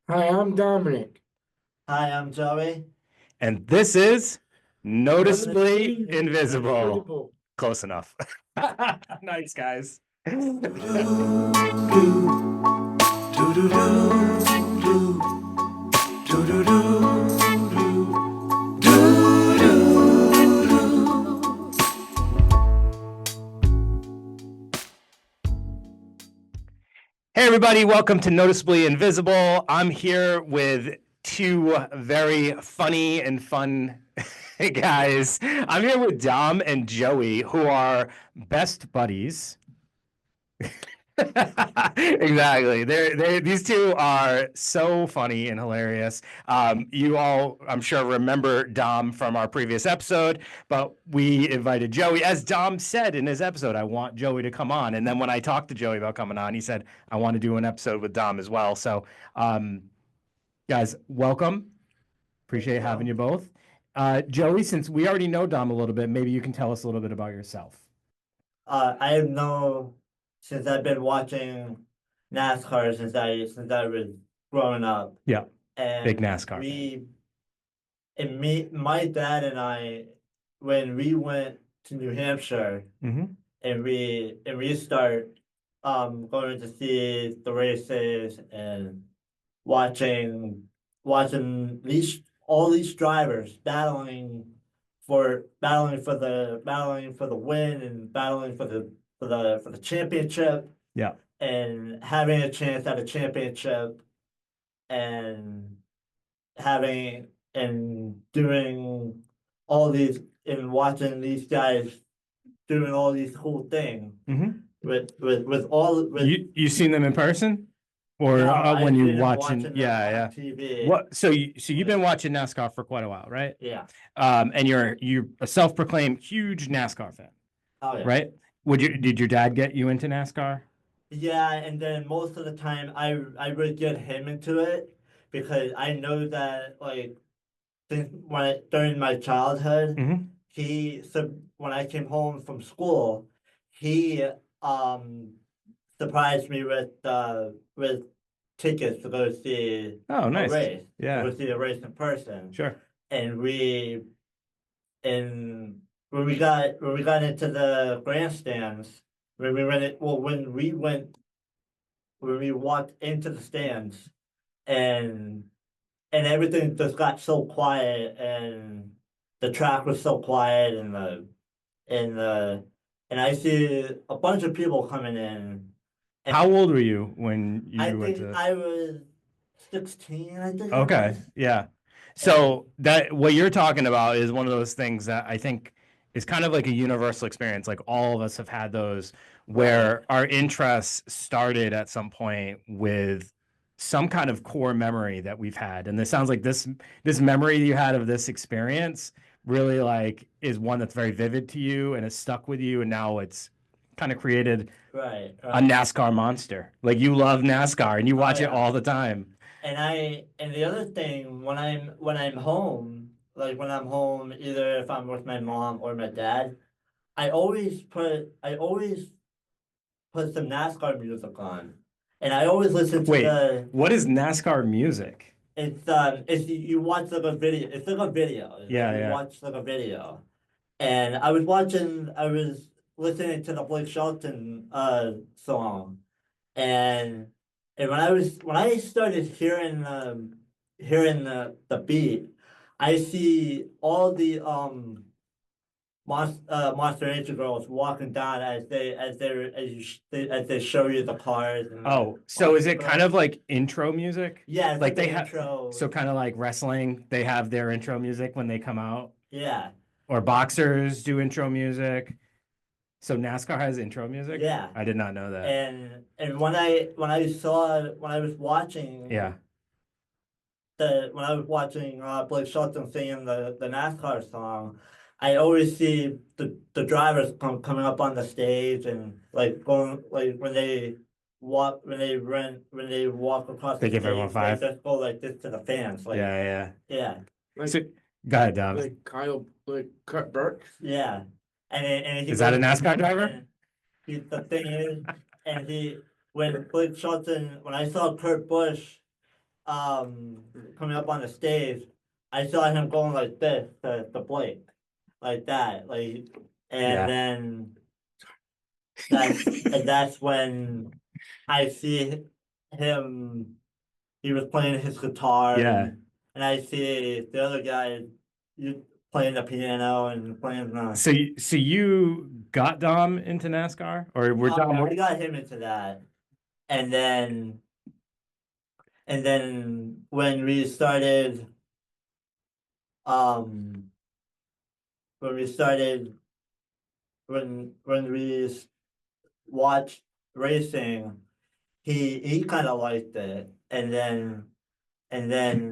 Hi, I'm Dominic. Hi, I'm Joey. And this is Noticeably Noticeably Invisible. Invisible. Close enough. Nice, guys. Hey, everybody, welcome to Noticeably Invisible. I'm here with two very funny and fun guys. I'm here with Dom and Joey, who are best buddies. Exactly. These two are so funny and hilarious. You all, I'm sure, remember Dom from our previous episode, but we invited Joey. As Dom said in his episode, I want Joey to come on. And then when I talked to Joey about coming on, he said, I want to do an episode with Dom as well. So, guys, welcome. Appreciate having you both. Joey, since we already know Dom a little bit, maybe you can tell us a little bit about yourself. I know since I've been watching NASCAR since I was growing up. Yeah, And big NASCAR my dad and I, when we went to New Hampshire fan. and we start going to see the races and watching all these drivers battling for the win and battling for the championship. Yeah. And having a chance at a championship and having and doing all these and watching these guys doing all these cool things Mm-hmm. with all with You seen them in person, or no, when I've you been watching? watching them Yeah, on yeah. TV. What? So you've been watching NASCAR for quite a while, right? Yeah. And you're a self-proclaimed huge NASCAR fan, Oh yeah. right? Did your dad get you into NASCAR? Yeah, and then most of the time I would get him into it because I know that like during my childhood Mm-hmm. when I came home from school he um surprised me with tickets to go see Oh, a nice. race to Yeah, go see a race in person. sure. And and when we got into the grandstands when we went it well when we walked into the stands and everything just got so quiet and the track was so quiet and the and I see a bunch of people coming in. And How old were you when I you went think to? I was 16, I think I Okay, was. yeah. And So that what you're talking about is one of those things that I think is kind of like a universal experience. Like all of us have had those where our interests started at some point with some kind of core memory that we've had. And this sounds like this memory you had of this experience really like is one that's very vivid to you and it's stuck with you and now it's kind of created right, a right. NASCAR monster. Like you love NASCAR and you watch it Yeah. all the time. And the other thing when I'm home, like when I'm home, either if I'm with my mom or my dad, I always put some NASCAR music on, and I always listen to Wait, what is NASCAR music? it's you watch like a video. It's like a video. Yeah, You yeah. watch like a video, and I was listening to the Blake Shelton song, and when I started hearing the beat, I see all the Monster Energy girls walking down as they show you the cars and Oh, so is it kind girls. of like intro music? Yeah, it's Like like they the have, intro. so kind of like wrestling, they have their intro music when they come out, Yeah, or boxers do intro music. So NASCAR has intro music? yeah. I did not know that. And when I was watching Yeah. Blake Shelton singing the NASCAR song, I always see the drivers coming up on the stage and like going like when they walk across They the give everyone stage, they five. just go like this to the fans. Like Yeah, yeah. yeah, Like, So, go ahead, Dom. like Kurt Burke. yeah. And he Is that a goes NASCAR driver? and the thing is and he when Blake Shelton when I saw Kurt Busch coming up on the stage, I saw him going like this to Blake, like that, like, Yeah. and then that's when I see him. He was playing his guitar, Yeah. and I see the other guy, you playing the piano and playing the. So you got Dom into NASCAR, or were Dom? I got him into that, and then when we started, um, when we started, when we watched racing, he kind of liked it, and then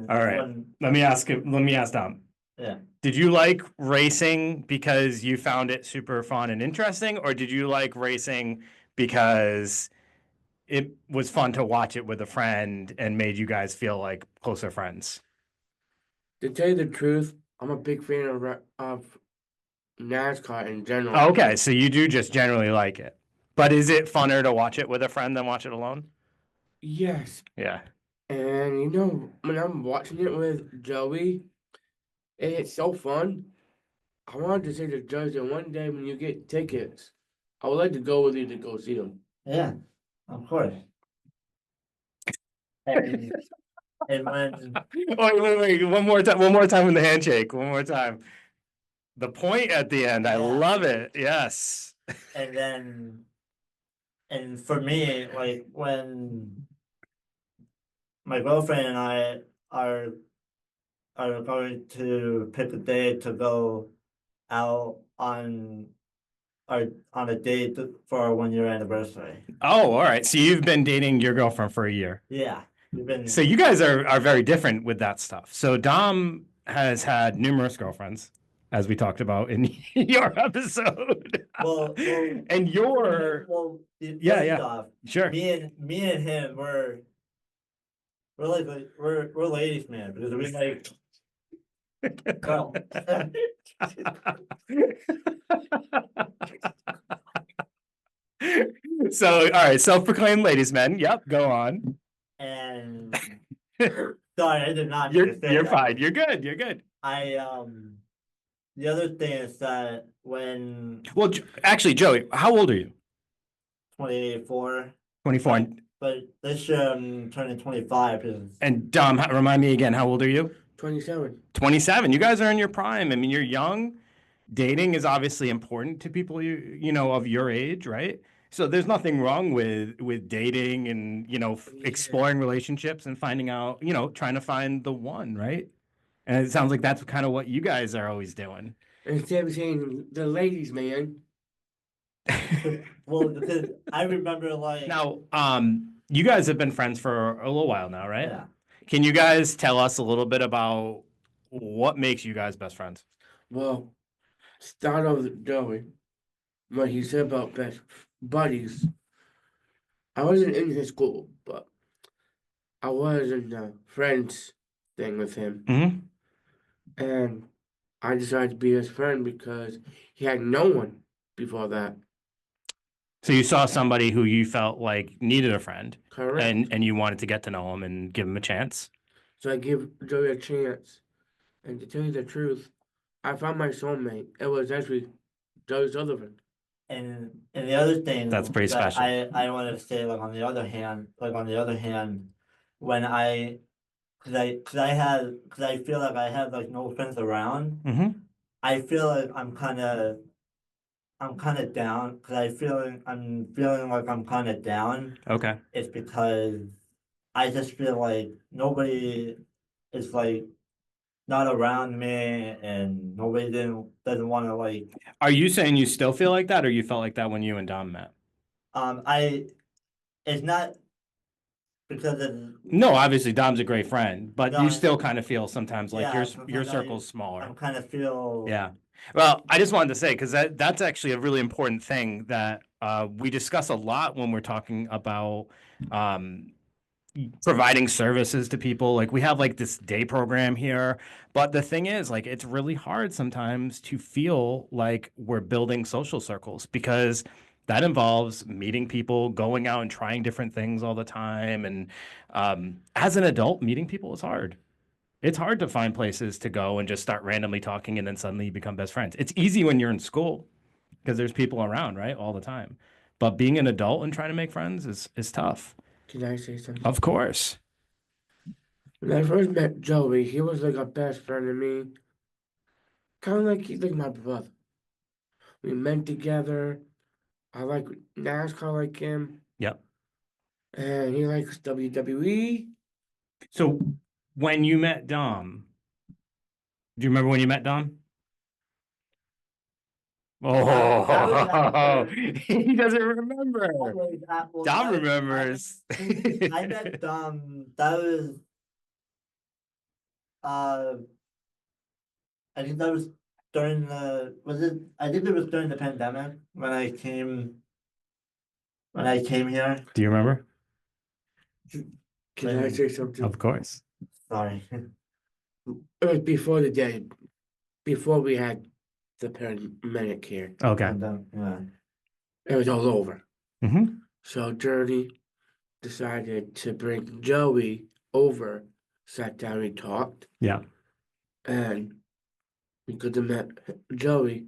All right. Let me ask Dom. Yeah. Did you like racing because you found it super fun and interesting, or did you like racing because it was fun to watch it with a friend and made you guys feel like closer friends? To tell you the truth, I'm a big fan of NASCAR in general. Oh, okay, so you do just generally like it. But is it funner to watch it with a friend than watch it alone? Yes, Yeah. and you know when I'm watching it with Joey, it's so fun. I wanted to say to Joey that one day when you get tickets, I would like to go with you to go see them. Yeah, of course. And when Wait. One more time with the handshake. One more time. The point at the end. I Yeah. love it. Yes. and then and for me, like when my girlfriend and I are going to pick a day to go out on a date for our 1 year anniversary. Oh, all right. So you've been dating your girlfriend for a year. Yeah, we've been. So you guys are very different with that stuff. So Dom has had numerous girlfriends, as we talked about in your episode. Well, and you're yeah. yeah. Off, Sure. me and him we're like we're ladies man because we like girl. So all right, self-proclaimed ladies men. Yep, go on. And sorry, I did not. You're mean to say that. fine. You're good. You're good. The other thing is that when Well, actually, Joey, how old are you? 24. 24. But this year I'm turning 25. And Dom, remind me again, how old are you? 27. 27. You guys are in your prime. I mean, you're young. Dating is obviously important to people you know of your age, right? So there's nothing wrong with dating and exploring relationships and finding out, trying to find the one, right? And it sounds like that's kind of what you guys are always doing. Instead of saying the ladies man. Well, because I remember like Now, you guys have been friends for a little while now, right? Yeah. Can you guys tell us a little bit about what makes you guys best friends? Well, start off with Joey. What he said about best buddies. I wasn't in his school, but I was in the friends thing with him. Mm-hmm. And I decided to be his friend because he had no one before that. So you saw somebody who you felt like needed a friend, Correct. and you wanted to get to know him and give him a chance. So I give Joey a chance. And to tell you the truth, I found my soulmate. It was actually Joey Sullivan. And the other thing That's pretty that special. I wanted to say on the other hand, when I feel like I have like no friends around, Mm-hmm. I feel like I'm kind of down because I'm feeling like I'm kind of down. Okay. It's because I just feel like nobody is like not around me and nobody doesn't want to like. Are you saying you still feel like that, or you felt like that when you and Dom met? It's not because of. No, obviously Dom's a great friend, but No, you still kind of feel sometimes like Yeah, your sometimes circle's smaller. I kind of feel. Yeah. Well, I just wanted to say, because that's actually a really important thing that we discuss a lot when we're talking about providing services to people. Like we have like this day program here, but the thing is, like, it's really hard sometimes to feel like we're building social circles because That involves meeting people, going out and trying different things all the time. And as an adult, meeting people is hard. It's hard to find places to go and just start randomly talking and then suddenly you become best friends. It's easy when you're in school because there's people around, right, all the time. But being an adult and trying to make friends is tough. Can I say something? Of course. When I first met Joey, he was like a best friend to me. Kind of like he's like my brother. We met together. I like NASCAR like him, Yep. and he likes WWE. So when you met Dom, do you remember when you met Dom? That was Oh, after- he doesn't remember. Well, Dom that- remembers. I met that was uh I think that was during I think it was during the pandemic when I came here. Do you remember? Can I say something? Of course. Sorry. It was before the day, before we had the paramedic here. Okay. Yeah. It was all over. Mm-hmm. So Journey decided to bring Joey over, sat down and talked, Yeah. and we could have met Joey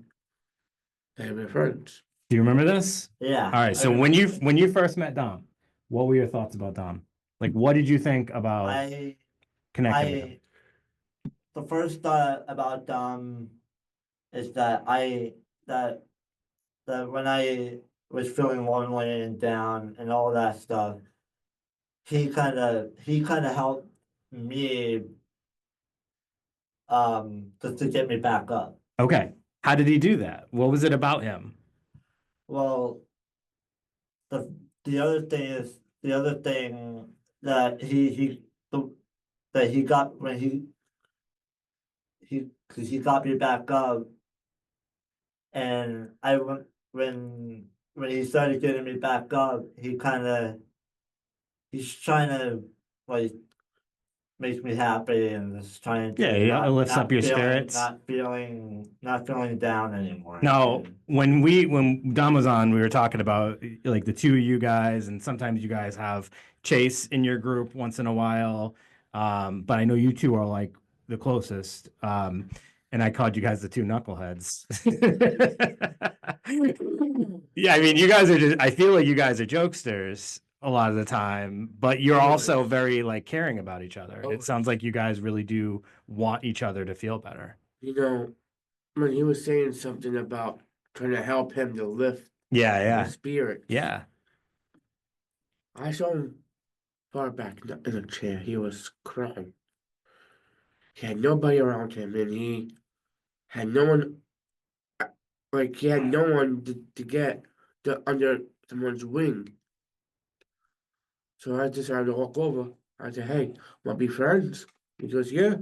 and we're friends. Do you remember this? Yeah. All right. So when you first met Dom, what were your thoughts about Dom? Like, what did you think about connecting with him? The first thought about is that that when I was feeling lonely and down and all that stuff, he kind of helped me just to get me back up. Okay. How did he do that? What was it about him? Well, the other thing that that he got when because he got me back up, and I went when he started getting me back up, he's trying to like make me happy and just trying to Yeah, it lifts up your spirits. not feeling down anymore. No, when Dom was on, we were talking about like the two of you guys, and sometimes you guys have Chase in your group once in a while. But I know you two are like the closest. And I called you guys the two knuckleheads. Yeah, I mean, you guys are I feel like you guys are jokesters a lot of the time, but you're also very like caring about each other. It sounds like you guys really do want each other to feel better. You know, when he was saying something about trying to help him to lift Yeah, his spirit, yeah. I saw him far back in a chair. He was crying. He had nobody around him, and he had no one. Like he had no one to get under someone's wing. So I decided to walk over. I said, "Hey, wanna be friends?" He goes, "Yeah."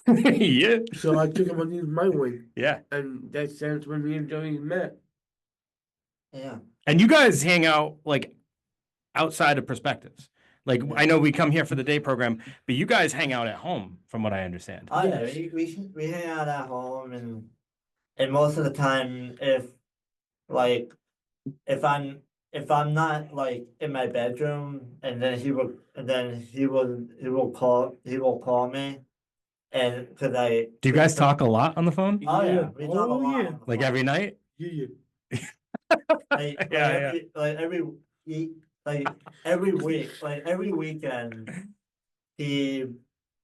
Yeah. So I took him underneath my wing, Yeah. and that's when me and Joey met. Yeah. And you guys hang out like outside of perspectives. Like Yeah. I know we come here for the day program, but you guys hang out at home, from what I understand. Oh yeah, Yes. we hang out at home and most of the time like if I'm not like in my bedroom and then he will call me and because I Do you guys talk a lot on the phone? Oh yeah, we talk a Oh, lot yeah. on the Like phone. every night? Yeah. Yeah, Every week, like every weekend, he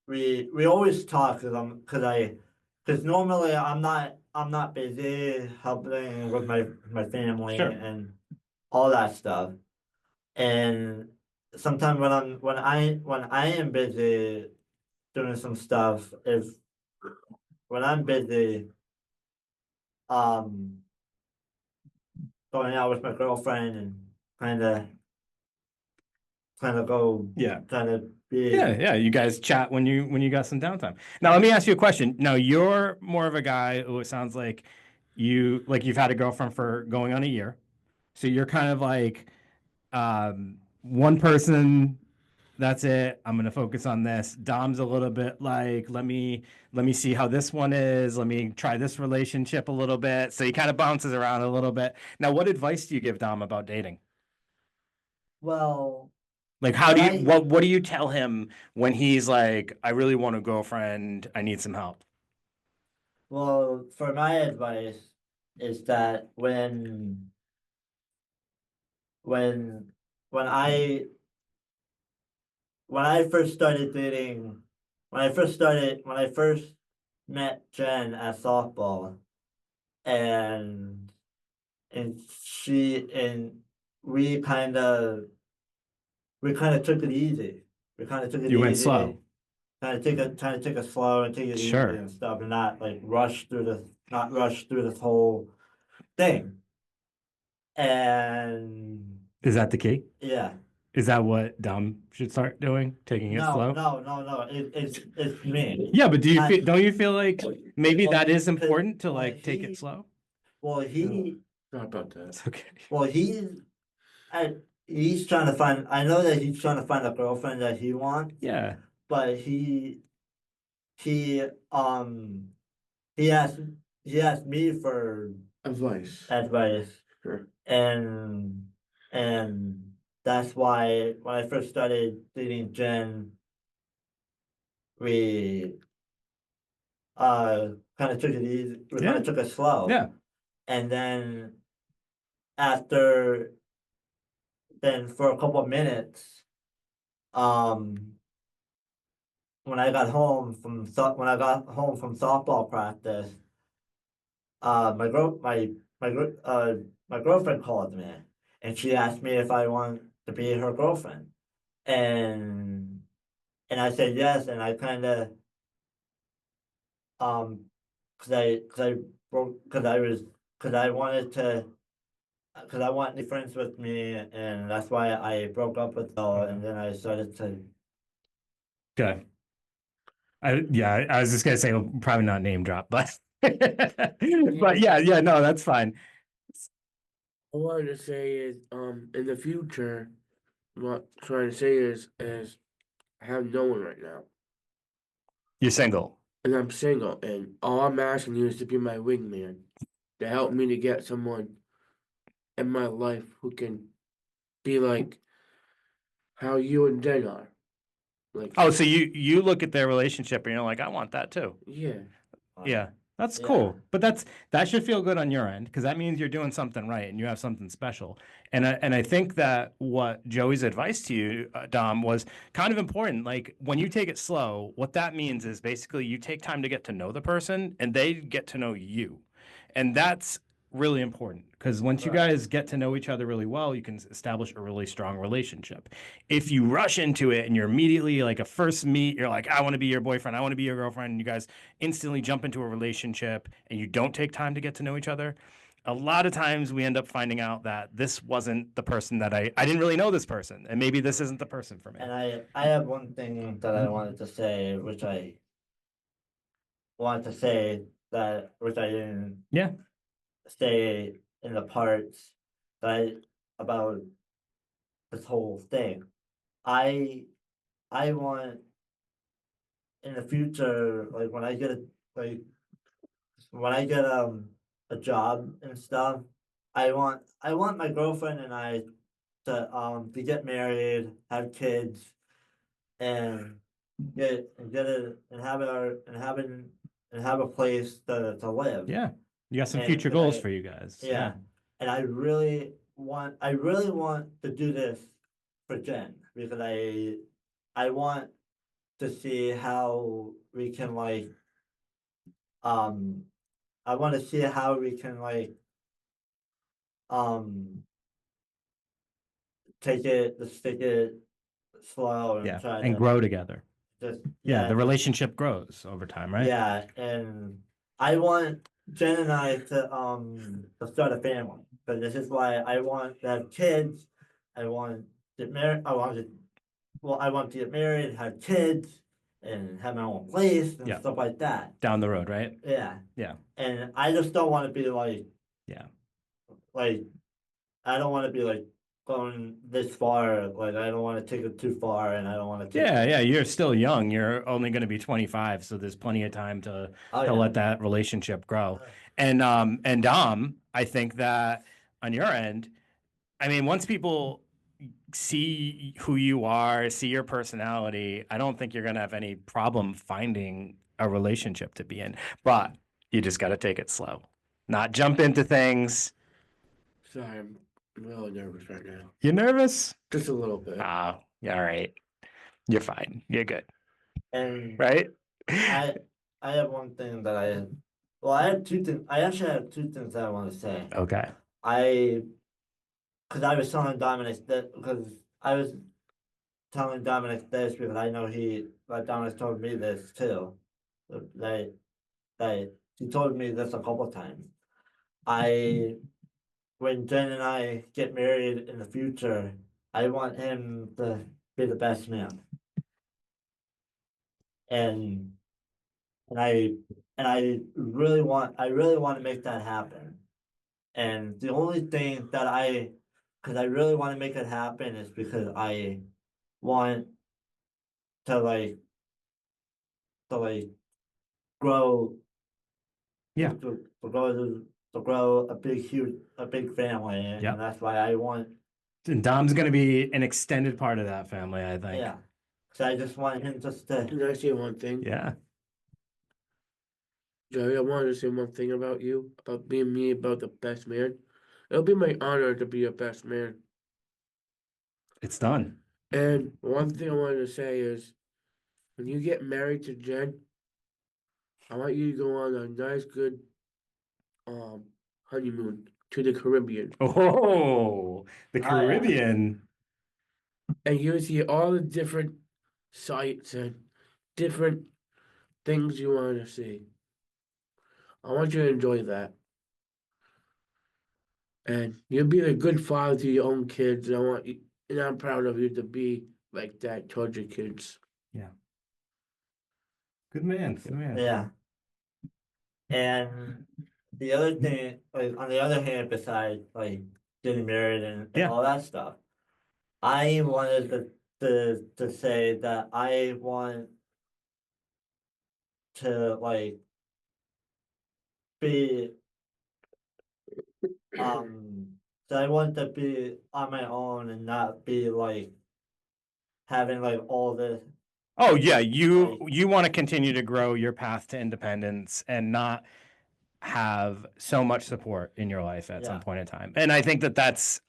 we always talk because normally I'm not busy helping with my family Sure. and all that stuff, and sometimes when I am busy doing some stuff, if when I'm busy, um, going out with my girlfriend and kind of go Yeah. kind of be Yeah. You guys chat when you got some downtime. Now let me ask you a question. Now you're more of a guy who it sounds like you've had a girlfriend for going on a year. So you're kind of like one person that's it. I'm gonna focus on this. Dom's a little bit like, let me see how this one is. Let me try this relationship a little bit. So he kind of bounces around a little bit. Now, what advice do you give Dom about dating? Well, Like, how what do you I what do you tell him when he's like, I really want a girlfriend, I need some help? well for my advice is that when when I when I first started dating, when I first met Jen at softball, and and we kind of we kind of took it easy. We kind of took it You went easy, slow. kind of take it slow and take it easy Sure. and stuff, and not like not rush through this whole thing. And Is that the key? yeah, Is that what Dom should start doing? Taking it slow? no. It's me. Yeah, but I- don't you feel like maybe Well, that is 'cause- important to well, like take it he- slow? Well, Not about that. It's okay. well, I, he's trying to find. I know that he's trying to find a girlfriend that he wants, Yeah. but he um he asked he asked me for Advice. advice, Sure. and that's why when I first started dating Jen, we kind of took it easy. We kind Yeah. of took it slow, Yeah. and after then for a couple of minutes, um, when I got home when I got home from softball practice, my girl my gr- my girlfriend called me, and she asked me if I want to be her girlfriend, and I said yes, and I kind of um because I was because I wanted to because I want new friends with me, and that's why I broke up with her, and then I started to. Okay. I was just gonna say well, probably not name drop, but but yeah, no, that's fine. All I wanted to say is, in the future, what I'm trying to say is I have no one right now. You're single. And I'm single, and all I'm asking you is to be my wingman, to help me to get someone in my life who can be like how you and Jen are. Like, Oh, so you look at their relationship and you're like, I want that too. yeah, Yeah, that's Yeah. cool. But that should feel good on your end because that means you're doing something right and you have something special. And I think that what Joey's advice to you, Dom, was kind of important. Like when you take it slow, what that means is basically you take time to get to know the person and they get to know you. And that's really important because once you Right. guys get to know each other really well, you can establish a really strong relationship. If you rush into it and you're immediately like a first meet, you're like, I want to be your boyfriend, I want to be your girlfriend, and you guys instantly jump into a relationship and you don't take time to get to know each other, a lot of times we end up finding out that this wasn't the person that I didn't really know this person, and maybe this isn't the person for me. And I have one thing that I wanted to say, which I wanted to say that which I didn't Yeah. say in the parts that about this whole thing. I I want in the future, like like when I get a job and stuff, I want my girlfriend and I to get married, have kids, and get a and have our and have a place to live. Yeah. You got some And future 'cause goals for you guys. yeah, and I really want to do this for Jen because I want to see how we can um I want to see how we can um take it slow and Yeah. try And to grow together. just Yeah. The just relationship grows over time, right? yeah, and I want Jen and I to start a family, but this is why I want to have kids. I want to get married. I want to get married, have kids, and have my own place and Yeah. stuff like that. Down the road, right? Yeah, Yeah. and I just don't want to be Yeah. like I don't want to be like going this far. Like I don't want to take it too far, and I don't want to take. Yeah, you're still young. You're only going to be 25, so there's plenty of time to Oh, yeah. let that relationship grow. Yeah. And Dom, I think that on your end, I mean, once people see who you are, see your personality, I don't think you're going to have any problem finding a relationship to be in. But you just got to take it slow, not jump into things. Sorry, I'm a little nervous right now. You nervous? Just a little bit. Ah, yeah, all right. You're fine. You're good, And right? I have one thing that I have two things. I actually have two things that I want to say. Okay. Because I was telling Dominic that because I was telling Dominic this because I know Dominic told me this too. That that he told me this a couple times. When Jen and I get married in the future, I want him to be the best man. And and I I really want to make that happen. And the only thing that because I really want to make it happen is because I want to like grow Yeah. to grow a big family, and Yep. that's why I want. And Dom's going to be an extended part of that family, I think. Yeah, so I just want him just to. Can I say one thing? Yeah. Joey, I wanted to say one thing about you, about being me, about the best man. It'll be my honor to be your best man. It's done. And one thing I wanted to say is, when you get married to Jen, I want you to go on a nice, good, honeymoon to the Caribbean, Oh, the Oh, yeah. Caribbean. and you'll see all the different sights and different things you want to see. I want you to enjoy that. And you'll be a good father to your own kids. I want you, and I'm proud of you to be like that towards your kids. Good man. Good man. Yeah. And the other thing, like on the other hand, besides like getting married and Yeah. all that stuff, I wanted to say that I want to like be so I want to be on my own and not be like having like all this. Oh yeah, you Like- you want to continue to grow your path to independence and not have so much support in your life at some Yeah. point in time. And I think that that's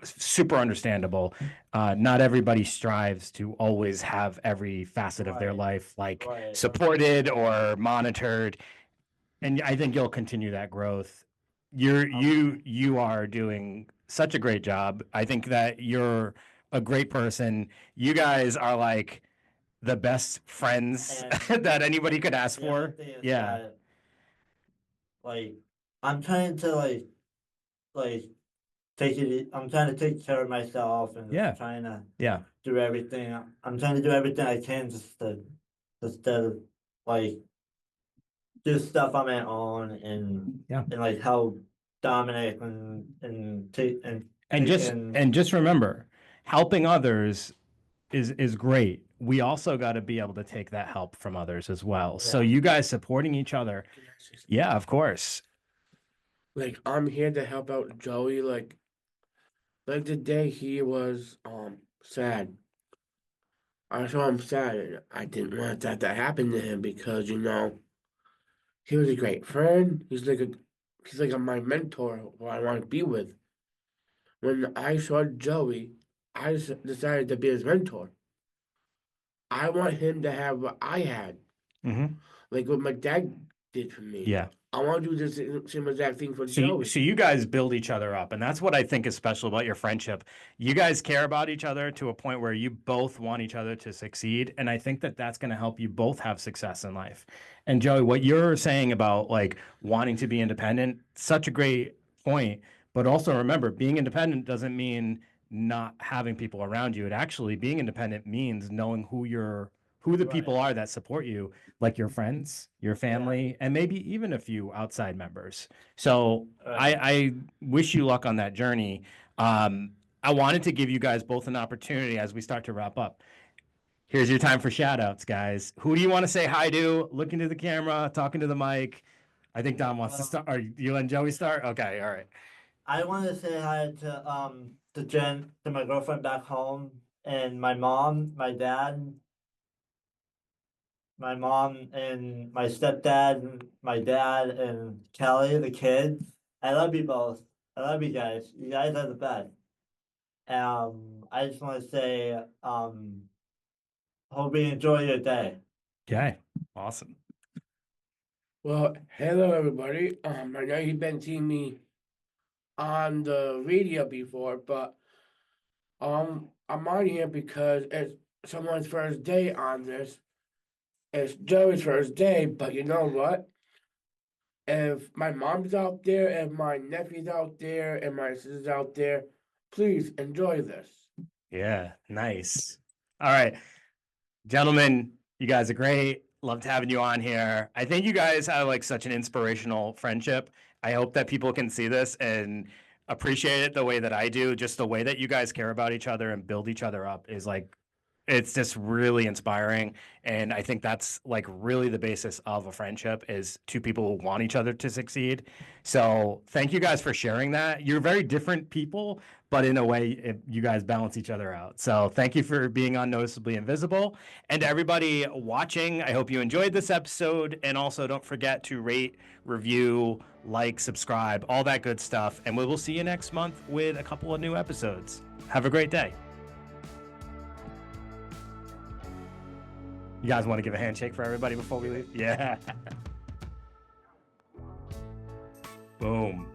super understandable. Not everybody strives to always have every facet of their Right. life like Right. supported or monitored. And I think you'll continue that growth. You are doing such a great job. I think that you're a great person. You guys are like the best friends And that anybody could ask the other for. thing is Yeah. that, like I'm trying to like I'm trying to take care of myself and Yeah. trying to Yeah. do everything. I'm trying to do everything I can just to like do stuff on my own Yeah. and like help Dominic and take And just remember, helping others is great. We also got to be able to take that help from others as well. So Yeah. you guys supporting each other. Can I say something? Yeah, of course. Like, I'm here to help out Joey. Like the day he was sad. I saw him sad, and I didn't want that to happen to him because he was a great friend. He's like my mentor who I want to be with. When I saw Joey, I decided to be his mentor. I want him to have what I had, Hmm. like what my dad did for me. Yeah. I want to do the same exact thing for Joey. So you guys build each other up, and that's what I think is special about your friendship. You guys care about each other to a point where you both want each other to succeed, and I think that that's going to help you both have success in life. And Joey, what you're saying about like wanting to be independent, such a great point. But also remember, being independent doesn't mean not having people around you. It actually being independent means knowing who the Right. people are that support you, like your friends, your family, and maybe even a few outside members. So Right. I wish you luck on that journey. I wanted to give you guys both an opportunity as we start to wrap up. Here's your time for shout outs, guys. Who do you want to say hi to? Look into the camera, talking to the mic. I think Dom wants to start. Are you letting Joey start? Okay, all right. I want to say hi to Jen, to my girlfriend back home, and my mom, my mom and my stepdad, and my dad, and Kelly, the kids. I love you both. I love you guys. You guys are the best. I just want to say, hope you enjoy your day. Okay, awesome. Well, hello everybody. I know you've been seeing me on the radio before, but I'm on here because it's someone's first day on this. It's Joey's first day, but you know what? If my mom's out there, if my nephew's out there, and my sister's out there, please enjoy this. Yeah, nice. All right, gentlemen, you guys are great. Loved having you on here. I think you guys have like such an inspirational friendship. I hope that people can see this and appreciate it the way that I do. Just the way that you guys care about each other and build each other up is like, it's just really inspiring. And I think that's like really the basis of a friendship is two people who want each other to succeed. So thank you guys for sharing that. You're very different people, but in a way, you guys balance each other out. So thank you for being on Noticeably Invisible. And to everybody watching, I hope you enjoyed this episode. And also don't forget to rate, review, like, subscribe, all that good stuff. And we will see you next month with a couple of new episodes. Have a great day. You guys want to give a handshake for everybody before we leave? Yeah. Boom.